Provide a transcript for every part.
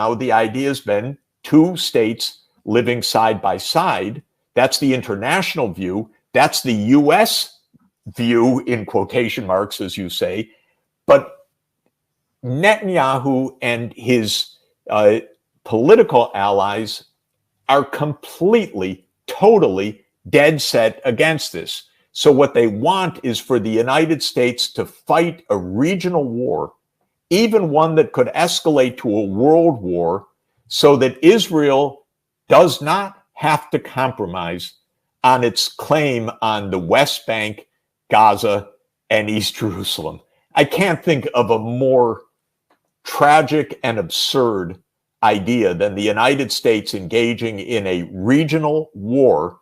Now, the idea has been two states living side by side. That's the international view. That's the U.S. view, in quotation marks, as you say. But Netanyahu and his political allies are completely, totally dead set against this. So what they want is for the United States to fight a regional war, even one that could escalate to a world war, so that Israel does not have to compromise on its claim on the West Bank, Gaza, and East Jerusalem. I can't think of a more tragic and absurd idea than the United States engaging in a regional war,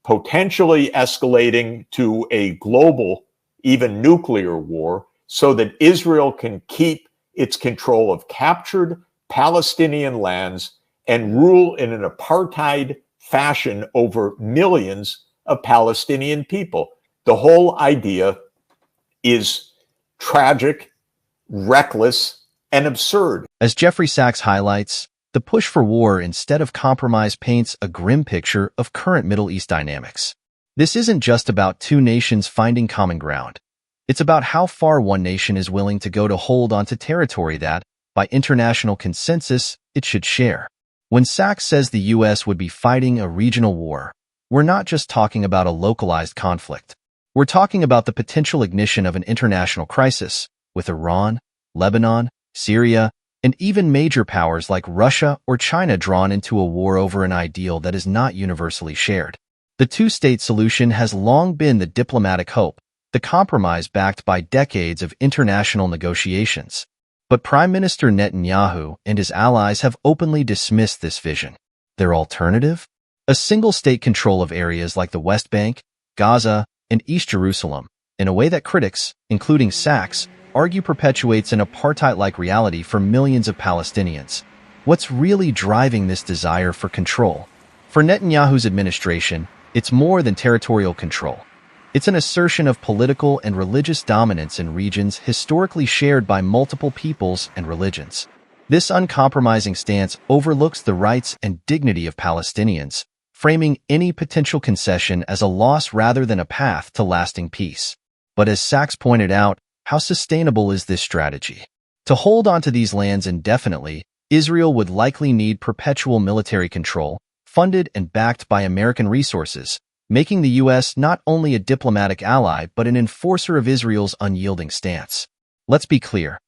potentially escalating to a global, even nuclear war, so that Israel can keep its control of captured Palestinian lands and rule in an apartheid fashion over millions of Palestinian people. The whole idea is tragic, reckless, and absurd. As Jeffrey Sachs highlights, the push for war instead of compromise paints a grim picture of current Middle East dynamics. This isn't just about two nations finding common ground. It's about how far one nation is willing to go to hold onto territory that, by international consensus, it should share. When Sachs says the U.S. would be fighting a regional war, we're not just talking about a localized conflict. We're talking about the potential ignition of an international crisis with Iran, Lebanon, Syria, and even major powers like Russia or China drawn into a war over an ideal that is not universally shared. The two-state solution has long been the diplomatic hope, the compromise backed by decades of international negotiations. But Prime Minister Netanyahu and his allies have openly dismissed this vision. Their alternative? A single-state control of areas like the West Bank, Gaza, and East Jerusalem, in a way that critics, including Sachs, argue perpetuates an apartheid-like reality for millions of Palestinians. What's really driving this desire for control? For Netanyahu's administration, it's more than territorial control. It's an assertion of political and religious dominance in regions historically shared by multiple peoples and religions. This uncompromising stance overlooks the rights and dignity of Palestinians, framing any potential concession as a loss rather than a path to lasting peace. But as Sachs pointed out, how sustainable is this strategy? To hold onto these lands indefinitely, Israel would likely need perpetual military control, funded and backed by American resources, making the U.S. not only a diplomatic ally but an enforcer of Israel's unyielding stance. Let's be clear.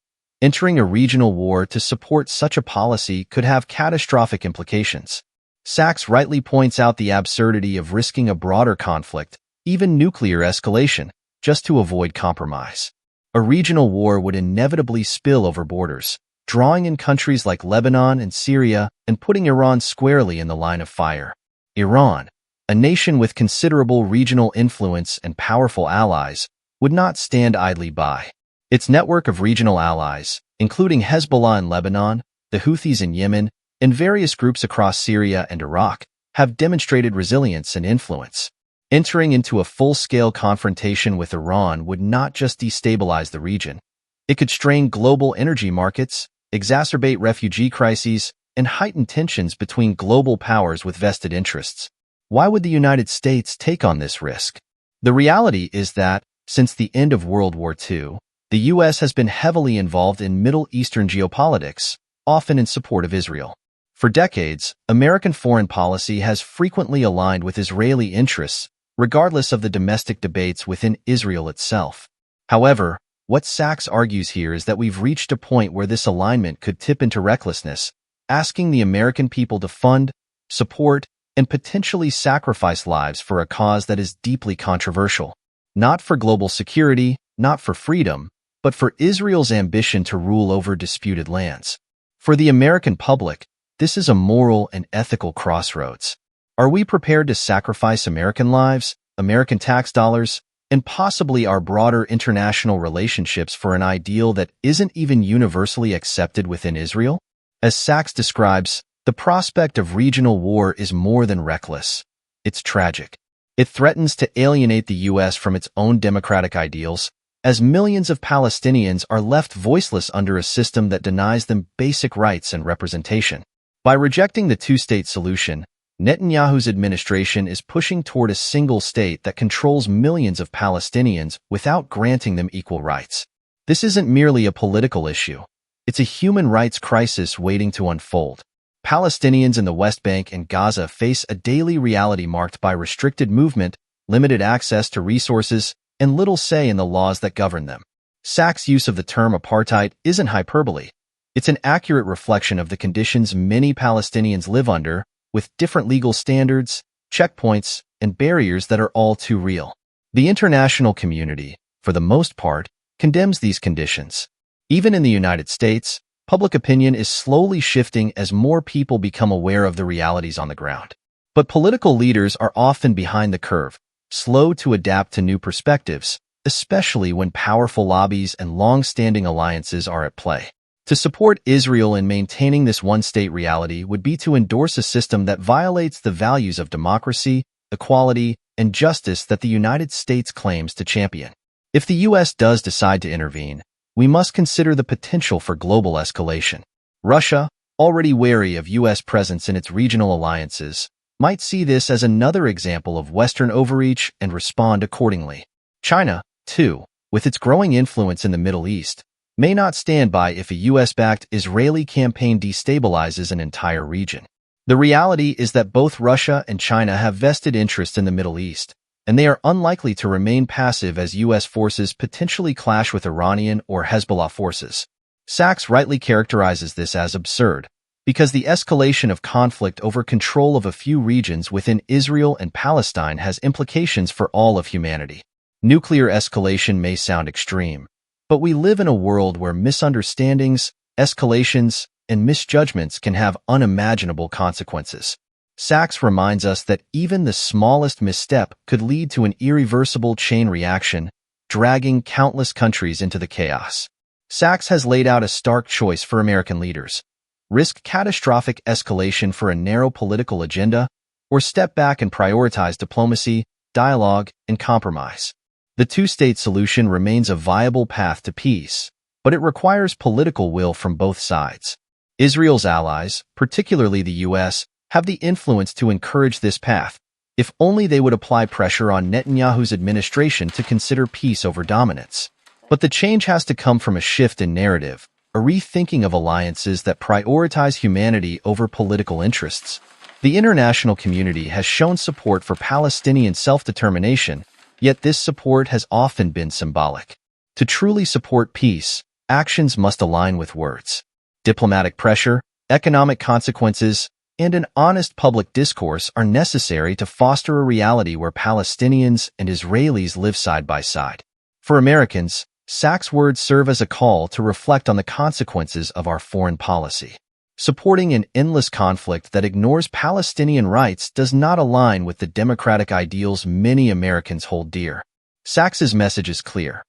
Entering a regional war to support such a policy could have catastrophic implications. Sachs rightly points out the absurdity of risking a broader conflict, even nuclear escalation, just to avoid compromise. A regional war would inevitably spill over borders, drawing in countries like Lebanon and Syria and putting Iran squarely in the line of fire. Iran, a nation with considerable regional influence and powerful allies, would not stand idly by. Its network of regional allies, including Hezbollah in Lebanon, the Houthis in Yemen, and various groups across Syria and Iraq, have demonstrated resilience and influence. Entering into a full-scale confrontation with Iran would not just destabilize the region. It could strain global energy markets, exacerbate refugee crises, and heighten tensions between global powers with vested interests. Why would the United States take on this risk? The reality is that, since the end of World War II, the U.S. has been heavily involved in Middle Eastern geopolitics, often in support of Israel. For decades, American foreign policy has frequently aligned with Israeli interests, regardless of the domestic debates within Israel itself. However, what Sachs argues here is that we've reached a point where this alignment could tip into recklessness, asking the American people to fund, support, and potentially sacrifice lives for a cause that is deeply controversial. Not for global security, not for freedom, but for Israel's ambition to rule over disputed lands. For the American public, this is a moral and ethical crossroads. Are we prepared to sacrifice American lives, American tax dollars, and possibly our broader international relationships for an ideal that isn't even universally accepted within Israel? As Sachs describes, the prospect of regional war is more than reckless. It's tragic. It threatens to alienate the U.S. from its own democratic ideals, as millions of Palestinians are left voiceless under a system that denies them basic rights and representation. By rejecting the two-state solution, Netanyahu's administration is pushing toward a single state that controls millions of Palestinians without granting them equal rights. This isn't merely a political issue. It's a human rights crisis waiting to unfold. Palestinians in the West Bank and Gaza face a daily reality marked by restricted movement, limited access to resources, and little say in the laws that govern them. Sachs' use of the term apartheid isn't hyperbole. It's an accurate reflection of the conditions many Palestinians live under, with different legal standards, checkpoints, and barriers that are all too real. The international community, for the most part, condemns these conditions. Even in the United States, public opinion is slowly shifting as more people become aware of the realities on the ground. But political leaders are often behind the curve, slow to adapt to new perspectives, especially when powerful lobbies and long-standing alliances are at play. To support Israel in maintaining this one-state reality would be to endorse a system that violates the values of democracy, equality, and justice that the United States claims to champion. If the U.S. does decide to intervene, we must consider the potential for global escalation. Russia, already wary of U.S. presence in its regional alliances, might see this as another example of Western overreach and respond accordingly. China, too, with its growing influence in the Middle East, may not stand by if a U.S.-backed Israeli campaign destabilizes an entire region. The reality is that both Russia and China have vested interests in the Middle East, and they are unlikely to remain passive as U.S. forces potentially clash with Iranian or Hezbollah forces. Sachs rightly characterizes this as absurd, because the escalation of conflict over control of a few regions within Israel and Palestine has implications for all of humanity. Nuclear escalation may sound extreme, but we live in a world where misunderstandings, escalations, and misjudgments can have unimaginable consequences. Sachs reminds us that even the smallest misstep could lead to an irreversible chain reaction, dragging countless countries into the chaos. Sachs has laid out a stark choice for American leaders: risk catastrophic escalation for a narrow political agenda, or step back and prioritize diplomacy, dialogue, and compromise. The two-state solution remains a viable path to peace, but it requires political will from both sides. Israel's allies, particularly the U.S., have the influence to encourage this path, if only they would apply pressure on Netanyahu's administration to consider peace over dominance. But the change has to come from a shift in narrative, a rethinking of alliances that prioritize humanity over political interests. The international community has shown support for Palestinian self-determination, yet this support has often been symbolic. To truly support peace, actions must align with words. Diplomatic pressure, economic consequences, and an honest public discourse are necessary to foster a reality where Palestinians and Israelis live side by side. For Americans, Sachs' words serve as a call to reflect on the consequences of our foreign policy. Supporting an endless conflict that ignores Palestinian rights does not align with the democratic ideals many Americans hold dear. Sachs's message is clear.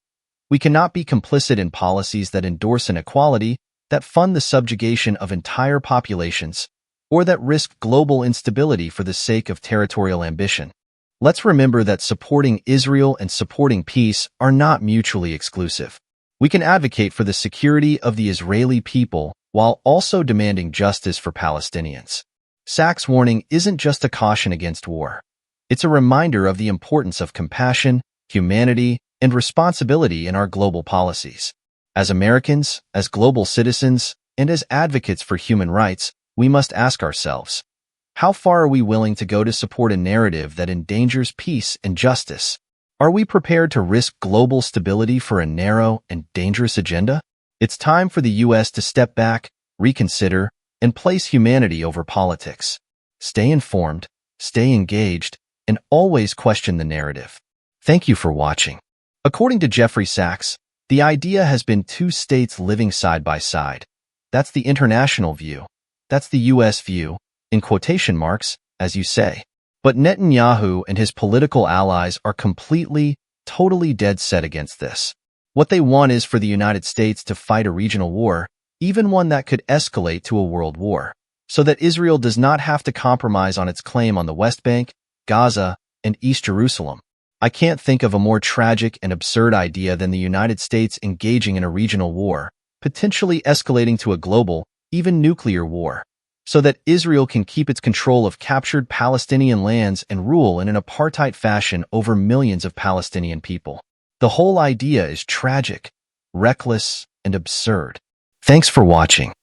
We cannot be complicit in policies that endorse inequality, that fund the subjugation of entire populations, or that risk global instability for the sake of territorial ambition. Let's remember that supporting Israel and supporting peace are not mutually exclusive. We can advocate for the security of the Israeli people while also demanding justice for Palestinians. Sachs' warning isn't just a caution against war. It's a reminder of the importance of compassion, humanity, and responsibility in our global policies. As Americans, as global citizens, and as advocates for human rights, we must ask ourselves, how far are we willing to go to support a narrative that endangers peace and justice? Are we prepared to risk global stability for a narrow and dangerous agenda? It's time for the U.S. to step back, reconsider, and place humanity over politics. Stay informed, stay engaged, and always question the narrative. Thank you for watching. According to Jeffrey Sachs, the idea has been two states living side by side. That's the international view. That's the U.S. view, in quotation marks, as you say. But Netanyahu and his political allies are completely, totally dead set against this. What they want is for the United States to fight a regional war, even one that could escalate to a world war, so that Israel does not have to compromise on its claim on the West Bank, Gaza, and East Jerusalem. I can't think of a more tragic and absurd idea than the United States engaging in a regional war, potentially escalating to a global, even nuclear war, so that Israel can keep its control of captured Palestinian lands and rule in an apartheid fashion over millions of Palestinian people. The whole idea is tragic, reckless, and absurd. Thanks for watching.